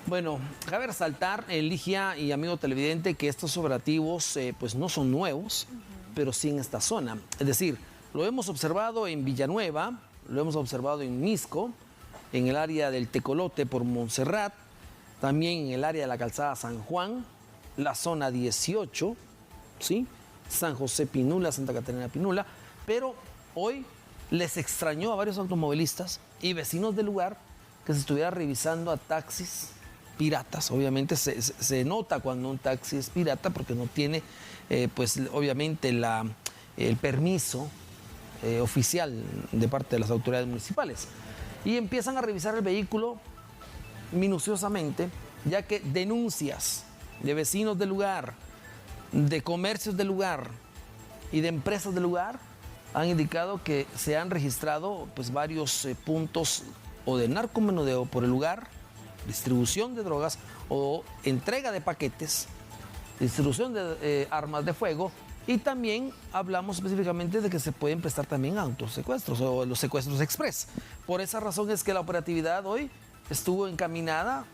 Bueno, cabe resaltar, Ligia y amigo televidente, que estos operativos pues no son nuevos, pero sí en esta zona. Es decir, lo hemos observado en Villanueva, lo hemos observado en Misco, en el área del Tecolote por Montserrat, también en el área de la calzada San Juan, la zona 18, ¿sí? San José Pinula, Santa Catarina Pinula, pero hoy les extrañó a varios automovilistas y vecinos del lugar que se estuviera revisando a taxis piratas. Obviamente se nota cuando un taxi es pirata porque no tiene, pues obviamente el permiso oficial de parte de las autoridades municipales. Y empiezan a revisar el vehículo minuciosamente, ya que denuncias de vecinos del lugar, de comercios del lugar y de empresas del lugar han indicado que se han registrado pues varios puntos o de narcomenudeo por el lugar, distribución de drogas o entrega de paquetes, distribución de armas de fuego, y también hablamos específicamente de que se pueden prestar también autosecuestros o los secuestros express. Por esa razón es que la operatividad hoy estuvo encaminada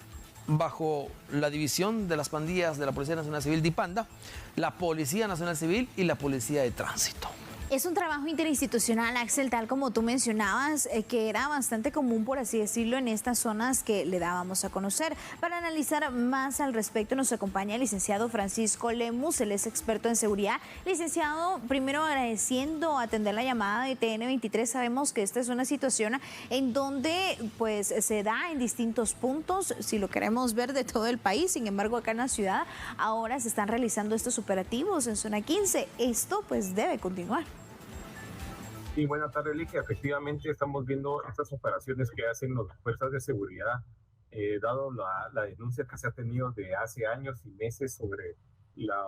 bajo la división de las pandillas de la Policía Nacional Civil DIPANDA, la Policía Nacional Civil y la Policía de Tránsito. Es un trabajo interinstitucional, Axel, tal como tú mencionabas, que era bastante común, por así decirlo, en estas zonas que le dábamos a conocer. Para analizar más al respecto nos acompaña el licenciado Francisco Lemus, él es experto en seguridad. Licenciado, primero agradeciendo atender la llamada de TN23. Sabemos que esta es una situación en donde pues se da en distintos puntos, si lo queremos ver, de todo el país. Sin embargo, acá en la ciudad ahora se están realizando estos operativos en zona 15. Esto pues debe continuar. Sí, buenas tardes, Ligia. Efectivamente, estamos viendo estas operaciones que hacen las fuerzas de seguridad, dado la denuncia que se ha tenido de hace años y meses sobre la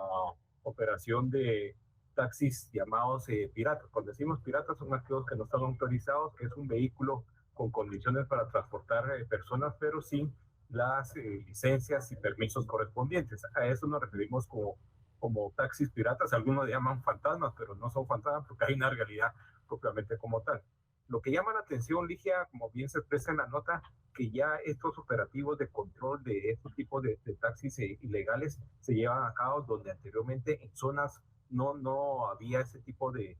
operación de taxis llamados piratas. Cuando decimos piratas, son aquellos que no están autorizados, que es un vehículo con condiciones para transportar personas, pero sin las licencias y permisos correspondientes. A eso nos referimos como taxis piratas. Algunos le llaman fantasmas, pero no son fantasmas porque hay una realidad propiamente como tal. Lo que llama la atención, Ligia, como bien se expresa en la nota, que ya estos operativos de control de estos tipos de taxis ilegales se llevan a cabo donde anteriormente en zonas no había ese tipo de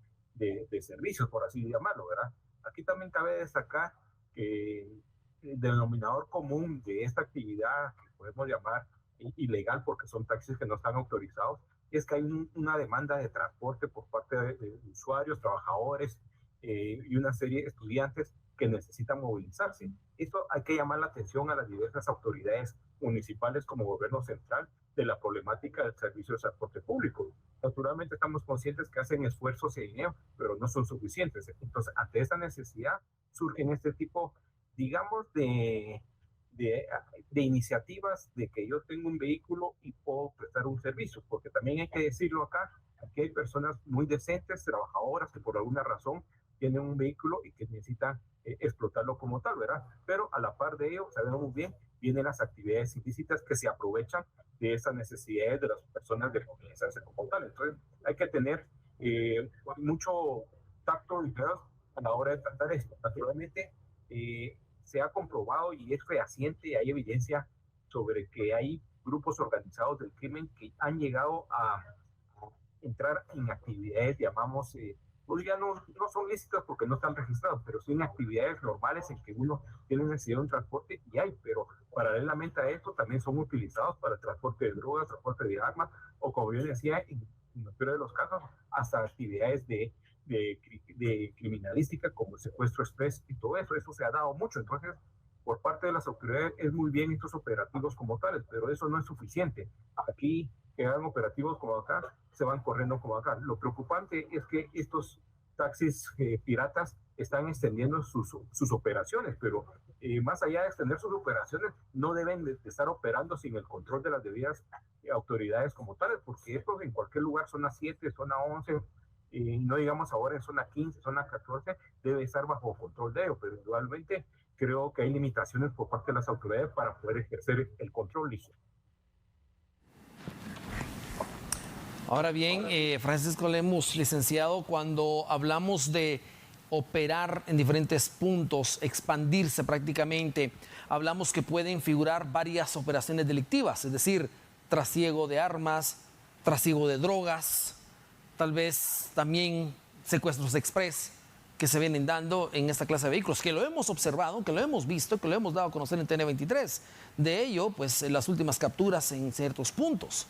servicios, por así llamarlo, ¿verdad? Aquí también cabe destacar que el denominador común de esta actividad, que podemos llamar ilegal porque son taxis que no están autorizados, es que hay una demanda de transporte por parte de usuarios, trabajadores y una serie de estudiantes que necesitan movilizarse. Esto hay que llamar la atención a las diversas autoridades municipales como gobierno central de la problemática del servicio de transporte público. Naturalmente estamos conscientes que hacen esfuerzos y dinero, pero no son suficientes. Entonces, ante esta necesidad surgen este tipo, digamos, de iniciativas de que yo tengo un vehículo y puedo prestar un servicio, porque también hay que decirlo acá, aquí hay personas muy decentes, trabajadoras, que por alguna razón tienen un vehículo y que necesitan explotarlo como tal, ¿verdad? Pero a la par de ello, sabemos muy bien, vienen las actividades ilícitas que se aprovechan de esas necesidades de las personas de movilizarse como tal. Entonces, hay que tener mucho tacto y cuidado a la hora de tratar esto. Naturalmente, se ha comprobado y es fehaciente, hay evidencia sobre que hay grupos organizados del crimen que han llegado a entrar en actividades, llamamos, pues ya no son lícitas porque no están registrados, pero sí en actividades normales en que uno tiene necesidad de un transporte y hay, pero paralelamente a esto también son utilizados para el transporte de drogas, transporte de armas, o como bien decía, en la mayoría de los casos, hasta actividades de criminalística como el secuestro express y todo eso se ha dado mucho. Entonces, por parte de las autoridades es muy bien estos operativos como tales, pero eso no es suficiente. Aquí que hagan operativos como acá, se van corriendo como acá. Lo preocupante es que estos taxis piratas están extendiendo sus operaciones, pero más allá de extender sus operaciones, no deben de estar operando sin el control de las debidas autoridades como tales, porque estos en cualquier lugar, zona 7, zona 11, no digamos ahora en zona 15, zona 14, debe estar bajo control de ello, pero igualmente creo que hay limitaciones por parte de las autoridades para poder ejercer el control, Ligia. Ahora bien, Francisco Lemus, licenciado, cuando hablamos de operar en diferentes puntos, expandirse prácticamente, hablamos que pueden figurar varias operaciones delictivas, es decir, trasiego de armas, trasiego de drogas, tal vez también secuestros express que se vienen dando en esta clase de vehículos, que lo hemos observado, que lo hemos visto, que lo hemos dado a conocer en TN23. De ello, pues las últimas capturas en ciertos puntos.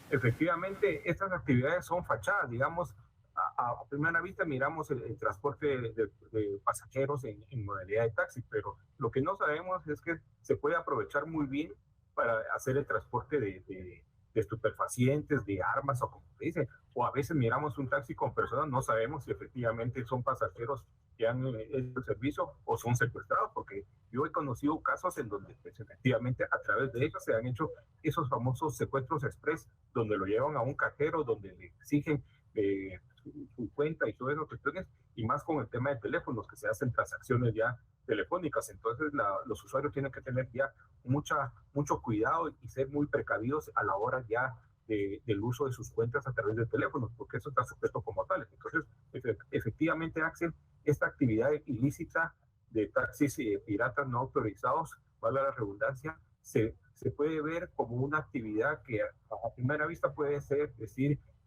Efectivamente, estas actividades son fachadas, digamos, a primera vista miramos el transporte de pasajeros en modalidad de taxi, pero lo que no sabemos es que se puede aprovechar muy bien para hacer el transporte de estupefacientes, de armas o como se dice, o a veces miramos un taxi con personas, no sabemos si efectivamente son pasajeros que han hecho el servicio o son secuestrados, porque yo he conocido casos en donde pues, efectivamente a través de ellos se han hecho esos famosos secuestros express, donde lo llevan a un cajero, donde le exigen su cuenta y todas esas cuestiones, y más con el tema de teléfonos, que se hacen transacciones ya telefónicas. Entonces los usuarios tienen que tener ya mucho cuidado y ser muy precavidos a la hora ya del uso de sus cuentas a través de teléfonos, porque eso está sujeto como tal. Entonces, efectivamente, Axel, esta actividad ilícita de taxis piratas no autorizados, valga la redundancia, se puede ver como una actividad que a primera vista puede ser,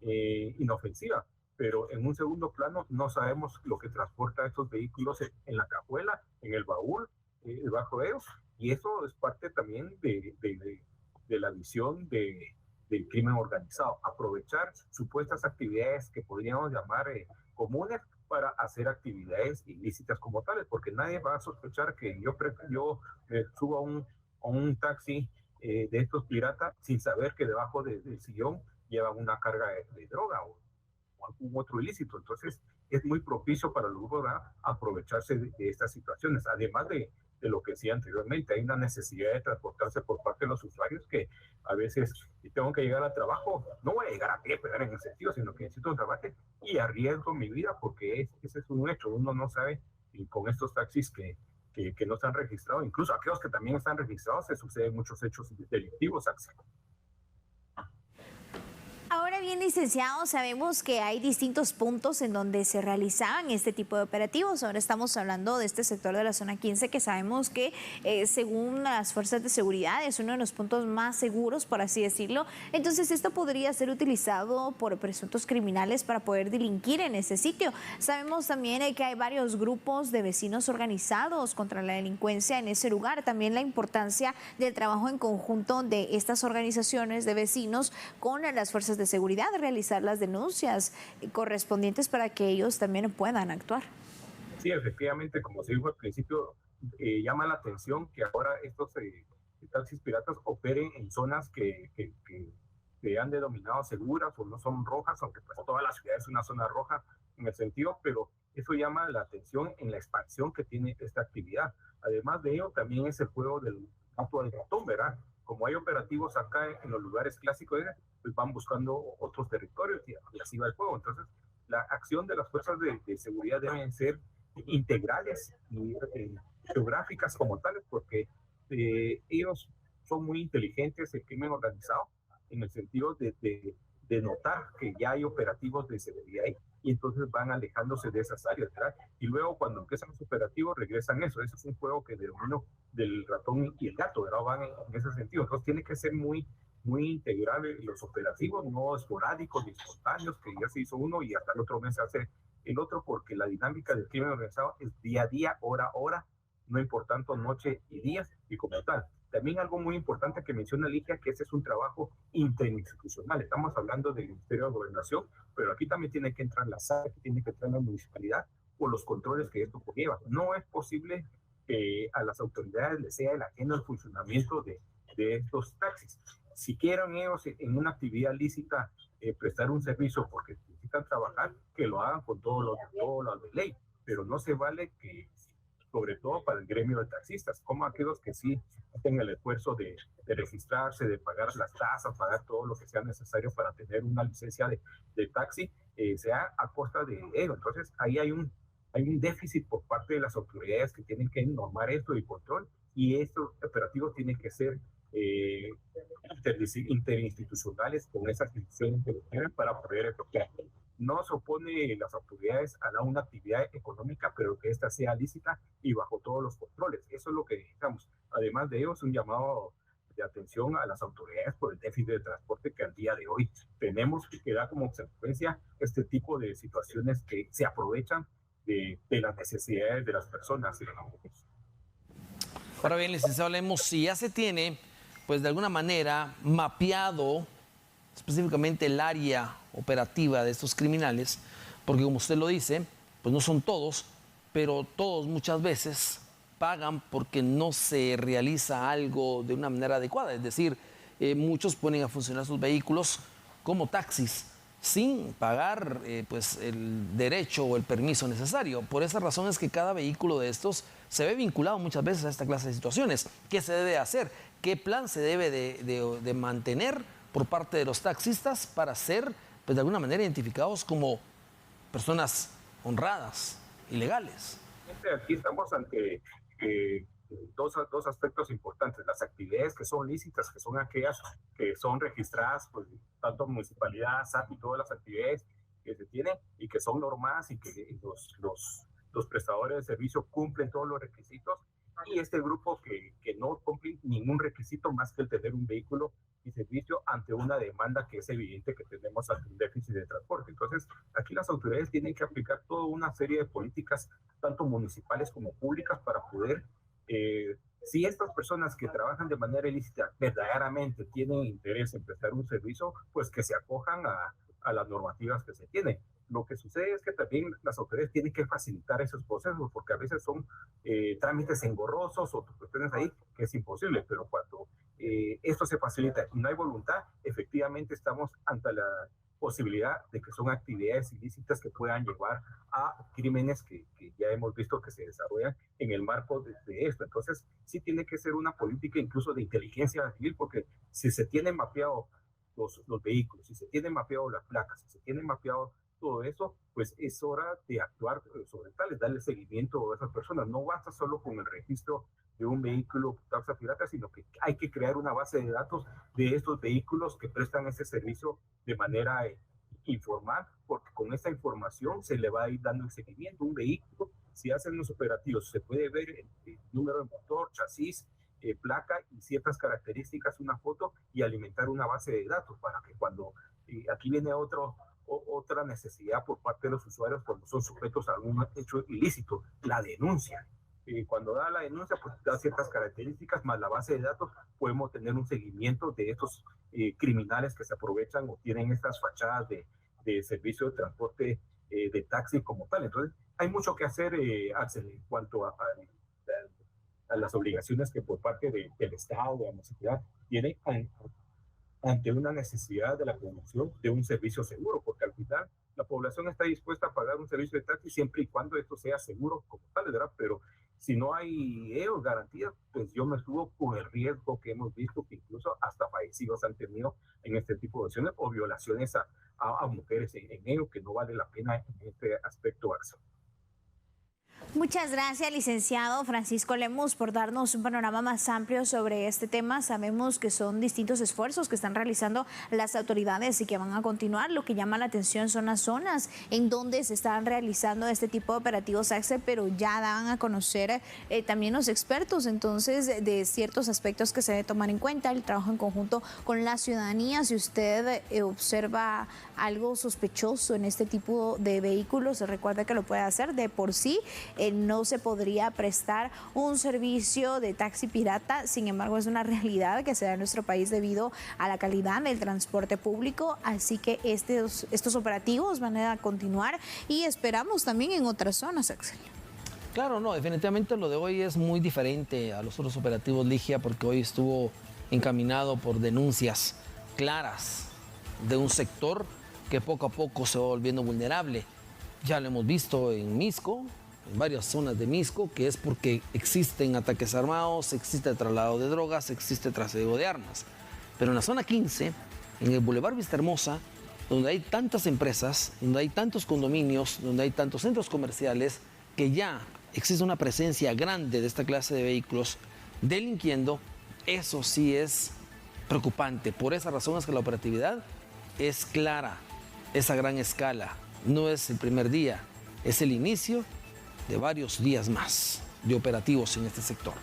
inofensiva, pero en un segundo plano no sabemos lo que transporta estos vehículos en la cajuela, en el baúl, debajo de ellos, y eso es parte también de la visión del crimen organizado, aprovechar supuestas actividades que podríamos llamar comunes para hacer actividades ilícitas como tales, porque nadie va a sospechar que yo subo a un taxi de estos piratas sin saber que debajo del sillón llevan una carga de droga o algún otro ilícito. Entonces es muy propicio para el grupo aprovecharse de estas situaciones, además de lo que decía anteriormente, hay una necesidad de transportarse por parte de los usuarios que a veces, si tengo que llegar al trabajo, no voy a llegar a pie, en el sentido, sino que necesito un trabajo y arriesgo mi vida porque ese es un hecho, uno no sabe, y con estos taxis que no están registrados, incluso aquellos que también están registrados, se suceden muchos hechos delictivos, Axel. Ahora bien, licenciado, sabemos que hay distintos puntos en donde se realizaban este tipo de operativos. Ahora estamos hablando de este sector de la zona 15, que sabemos que según las fuerzas de seguridad es uno de los puntos más seguros, por así decirlo. Entonces esto podría ser utilizado por presuntos criminales para poder delinquir en ese sitio. Sabemos también que hay varios grupos de vecinos organizados contra la delincuencia en ese lugar. También la importancia del trabajo en conjunto de estas organizaciones de vecinos con las fuerzas de seguridad, realizar las denuncias correspondientes para que ellos también puedan actuar. Sí, efectivamente, como se dijo al principio, llama la atención que ahora estos taxis piratas operen en zonas que han denominado seguras o no son rojas, aunque pues toda la ciudad es una zona roja en el sentido, pero eso llama la atención en la expansión que tiene esta actividad. Además de ello, también es el juego del gato al ratón, ¿verdad? Como hay operativos acá en los lugares clásicos, pues van buscando otros territorios y así va el juego. Entonces, la acción de las fuerzas de seguridad deben ser integrales y geográficas como tales, porque ellos son muy inteligentes, el crimen organizado, en el sentido de notar que ya hay operativos de seguridad ahí, y entonces van alejándose de esas áreas, ¿verdad? Y luego cuando empiezan los operativos regresan eso. Eso es un juego que denomino del ratón y el gato, ¿verdad? Van en ese sentido. Entonces tiene que ser muy integral los operativos, no esporádicos ni espontáneos, que ya se hizo uno y hasta el otro mes se hace el otro, porque la dinámica del crimen organizado es día a día, hora a hora, no importando noche y día, y como tal. También algo muy importante que menciona Ligia, que ese es un trabajo interinstitucional. Estamos hablando del Ministerio de Gobernación, pero aquí también tiene que entrar la SAC, tiene que entrar la municipalidad, por los controles que esto conlleva. No es posible que a las autoridades les sea el ajeno el funcionamiento de estos taxis. Si quieren ellos en una actividad lícita prestar un servicio porque necesitan trabajar, que lo hagan con todo lo de ley, pero no se vale que, sobre todo para el gremio de taxistas, como aquellos que sí hacen el esfuerzo de registrarse, de pagar las tasas, pagar todo lo que sea necesario para tener una licencia de taxi, sea a costa de ello. Entonces ahí hay un déficit por parte de las autoridades que tienen que normar esto y control, y estos operativos tienen que ser interinstitucionales con esas instituciones que lo tienen para poder efectuar. no se opone las autoridades a una actividad económica, pero que ésta sea lícita y bajo todos los controles. Eso es lo que necesitamos. Además de ello, es un llamado de atención a las autoridades por el déficit de transporte que al día de hoy tenemos, que da como consecuencia este tipo de situaciones que se aprovechan de las necesidades de las personas. Ahora bien, licenciado Lemos, si ya se tiene, pues de alguna manera, mapeado específicamente el área operativa de estos criminales, porque como usted lo dice, pues no son todos, pero todos muchas veces pagan porque no se realiza algo de una manera adecuada. Es decir, muchos ponen a funcionar sus vehículos como taxis sin pagar pues el derecho o el permiso necesario. Por esa razón es que cada vehículo de estos se ve vinculado muchas veces a esta clase de situaciones. ¿Qué se debe hacer? ¿Qué plan se debe de mantener por parte de los taxistas para ser, pues, de alguna manera identificados como personas honradas y legales? Aquí estamos ante dos aspectos importantes: las actividades que son lícitas, que son aquellas que son registradas, pues, tanto municipalidad, SAT y todas las actividades que se tienen y que son normadas y que los prestadores de servicio cumplen todos los requisitos, y este grupo que no cumple ningún requisito más que el tener un vehículo y servicio ante una demanda que es evidente que tenemos ante un déficit de transporte. Entonces, aquí las autoridades tienen que aplicar toda una serie de políticas, tanto municipales como públicas, para poder, si estas personas que trabajan de manera ilícita verdaderamente tienen interés en prestar un servicio, pues que se acojan a las normativas que se tienen. Lo que sucede es que también las autoridades tienen que facilitar esos procesos, porque a veces son trámites engorrosos o cuestiones ahí que es imposible, pero cuando esto se facilita y no hay voluntad, efectivamente estamos ante la posibilidad de que son actividades ilícitas que puedan llevar a crímenes que ya hemos visto que se desarrollan en el marco de esto. Entonces, sí tiene que ser una política incluso de inteligencia civil, porque si se tienen mapeados los vehículos, si se tienen mapeado las placas, si se tienen mapeado todo eso, pues es hora de actuar sobre tales, darle seguimiento a esas personas. No basta solo con el registro de un vehículo taxa pirata, sino que hay que crear una base de datos de estos vehículos que prestan ese servicio de manera informal, porque con esa información se le va a ir dando el seguimiento. Un vehículo, si hacen los operativos, se puede ver el número de motor, chasis, placa y ciertas características, una foto, y alimentar una base de datos para que cuando aquí viene otra necesidad por parte de los usuarios cuando son sujetos a algún hecho ilícito, la denuncia. Cuando da la denuncia, pues da ciertas características, más la base de datos, podemos tener un seguimiento de estos criminales que se aprovechan o tienen estas fachadas de servicio de transporte de taxi como tal. Entonces, hay mucho que hacer, Axel, en cuanto a las obligaciones que por parte del Estado, de la municipalidad, tiene ante una necesidad de la promoción de un servicio seguro, porque al final la población está dispuesta a pagar un servicio de taxi siempre y cuando esto sea seguro como tal, ¿verdad? Pero si no hay garantías, pues yo me subo con el riesgo que hemos visto, que incluso hasta fallecidos han tenido en este tipo de acciones o violaciones a mujeres en ello, que no vale la pena en este aspecto, Axel. Muchas gracias, licenciado Francisco Lemos, por darnos un panorama más amplio sobre este tema. Sabemos que son distintos esfuerzos que están realizando las autoridades y que van a continuar. Lo que llama la atención son las zonas en donde se están realizando este tipo de operativos, Axel, pero ya dan a conocer también los expertos, entonces, de ciertos aspectos que se debe tomar en cuenta, el trabajo en conjunto con la ciudadanía. Si usted observa algo sospechoso en este tipo de vehículos, recuerda que lo puede hacer de por sí. No se podría prestar un servicio de taxi pirata, sin embargo es una realidad que se da en nuestro país debido a la calidad del transporte público, así que estos operativos van a continuar y esperamos también en otras zonas, Axel. Claro, no, definitivamente lo de hoy es muy diferente a los otros operativos, Ligia, porque hoy estuvo encaminado por denuncias claras de un sector que poco a poco se va volviendo vulnerable. Ya lo hemos visto en Misco, en varias zonas de Misco, que es porque existen ataques armados, existe traslado de drogas, existe trasiego de armas. Pero en la zona 15, en el Boulevard Vistahermosa, donde hay tantas empresas, donde hay tantos condominios, donde hay tantos centros comerciales, que ya existe una presencia grande de esta clase de vehículos delinquiendo, eso sí es preocupante. Por esa razón es que la operatividad es clara, es a gran escala, no es el primer día, es el inicio de varios días más de operativos en este sector.